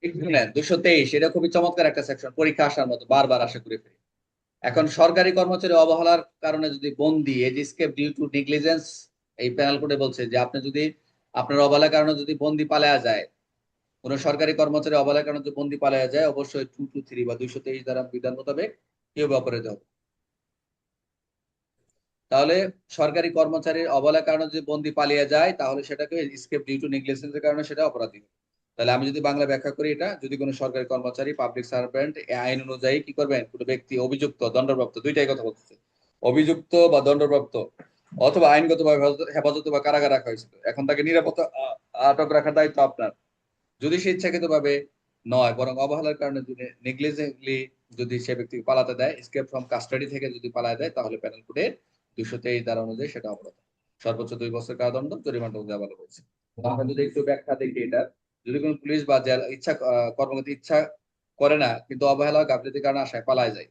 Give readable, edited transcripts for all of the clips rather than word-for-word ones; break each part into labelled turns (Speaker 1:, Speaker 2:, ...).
Speaker 1: শুনেন 223 এটা খুবই চমৎকার একটা সেকশন, পরীক্ষা আসার মতো, বারবার আশা করি ফেলি। এখন সরকারি কর্মচারী অবহেলার কারণে যদি বন্দি, এই যে স্কেপ ডিউ টু নেগলিজেন্স, এই পেনাল কোডে বলছে যে আপনি যদি আপনার অবহেলার কারণে যদি বন্দি পালায়া যায়, কোন সরকারি কর্মচারী অবহেলার কারণে যদি বন্দি পালায়া যায়, অবশ্যই 223 বা 223 দ্বারা বিধান মোতাবেক কি হবে? অপরাধ হবে। তাহলে সরকারি কর্মচারীর অবহেলার কারণে যদি বন্দি পালিয়ে যায়, তাহলে সেটাকে স্কেপ ডিউ টু নেগলিজেন্সের কারণে সেটা অপরাধী। তাহলে আমি যদি বাংলা ব্যাখ্যা করি, এটা যদি কোনো সরকারি কর্মচারী পাবলিক সার্ভেন্ট আইন অনুযায়ী কি করবেন, কোনো ব্যক্তি অভিযুক্ত দণ্ডপ্রাপ্ত, দুইটাই কথা বলতেছে, অভিযুক্ত বা দণ্ডপ্রাপ্ত অথবা আইনগতভাবে হেফাজতে বা কারাগারে রাখা হয়েছিল, এখন তাকে নিরাপত্তা আটক রাখার দায়িত্ব আপনার। যদি সে ইচ্ছাকৃত ভাবে নয়, বরং অবহেলার কারণে যদি নেগলিজেন্টলি যদি সে ব্যক্তি পালাতে দেয়, স্কেপ ফ্রম কাস্টাডি থেকে যদি পালায় দেয়, তাহলে প্যানেল কোডে 223 ধারা অনুযায়ী সেটা অপরাধ। সর্বোচ্চ 2 বছর কারাদণ্ড, জরিমানা দেওয়া বলা হয়েছে। তো আমরা যদি একটু ব্যাখ্যা দেখি এটা, যদি কোনো পুলিশ বা জেল ইচ্ছা কর্মকর্তা ইচ্ছা করে না কিন্তু অবহেলা ও গাফিলতির কারণে আশায় পালায় যায়,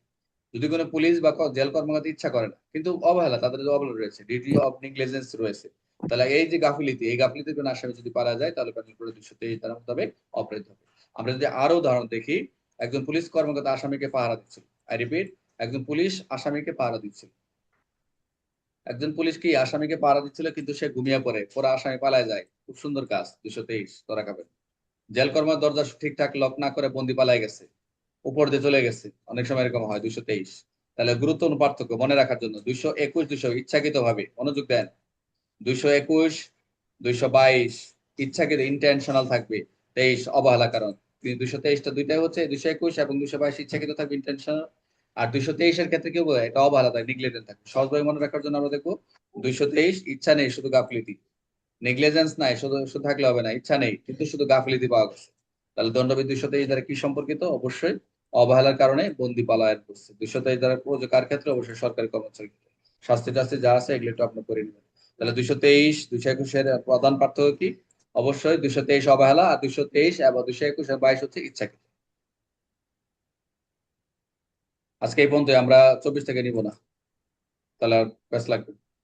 Speaker 1: যদি কোনো পুলিশ বা জেল কর্মকর্তা ইচ্ছা করে না কিন্তু অবহেলা, তাদের যে অবহেলা রয়েছে, ডিউটি অফ নেগলিজেন্স রয়েছে, তাহলে এই যে গাফিলিতি, এই গাফিলিতির কোনো আসামি যদি পারা যায়, তাহলে প্যানেল কোড 223 ধারা মোতাবেক অপরাধ হবে। আমরা যদি আরো উদাহরণ দেখি, একজন পুলিশ কর্মকর্তা আসামিকে পাহারা দিচ্ছিল। আই রিপিট, একজন পুলিশ আসামিকে পাহারা দিচ্ছিল। একজন পুলিশ কি আসামিকে পাহারা দিচ্ছিল, কিন্তু সে ঘুমিয়ে পড়ে, পুরো আসামি পালায় যায়। খুব সুন্দর কাজ, 223 তোরা খাবেন। জেল কর্মকর্তা দরজা ঠিকঠাক লক না করে বন্দি পালায় গেছে, উপর দিয়ে চলে গেছে, অনেক সময় এরকম হয়। 223। তাহলে গুরুত্বপূর্ণ পার্থক্য মনে রাখার জন্য, 221, 200 ইচ্ছাকৃত ভাবে, মনোযোগ দেন। 221, 222 ইচ্ছাকৃত, ইন্টেনশনাল থাকবে। 23 অবহেলা কারণ। 223টা দুইটাই হচ্ছে, 221 এবং 222 ইচ্ছাকৃত থাকবে, ইন্টেনশনাল। আর 223-এর ক্ষেত্রে কি হবে? এটা অবহেলা থাকবে, নিগলেক্টেড থাকবে। সহজভাবে মনে রাখার জন্য আমরা দেখবো 223 ইচ্ছা নেই, শুধু গাফিলতি। নেগলিজেন্স নাই, শুধু শুধু থাকলে হবে না, ইচ্ছা নেই কিন্তু শুধু গাফিলতি পাওয়া গেছে। তাহলে দণ্ডবিধি 223 দ্বারা কি সম্পর্কিত? অবশ্যই অবহেলার কারণে বন্দি পলায়ন করছে। 223 দ্বারা প্রযোজ্য কার ক্ষেত্রে? অবশ্যই সরকারি কর্মচারী ক্ষেত্রে। শাস্তি টাস্তি যা আছে এগুলো একটু আপনি করে নেবেন। তাহলে 223, 221-এর প্রধান পার্থক্য কি? অবশ্যই 223 অবহেলা, আর 223 এবং 221 আর 22 হচ্ছে ইচ্ছাকৃত। আজকে এই পর্যন্ত, আমরা 24 থেকে নিব না, তাহলে আর প্যাস লাগবে।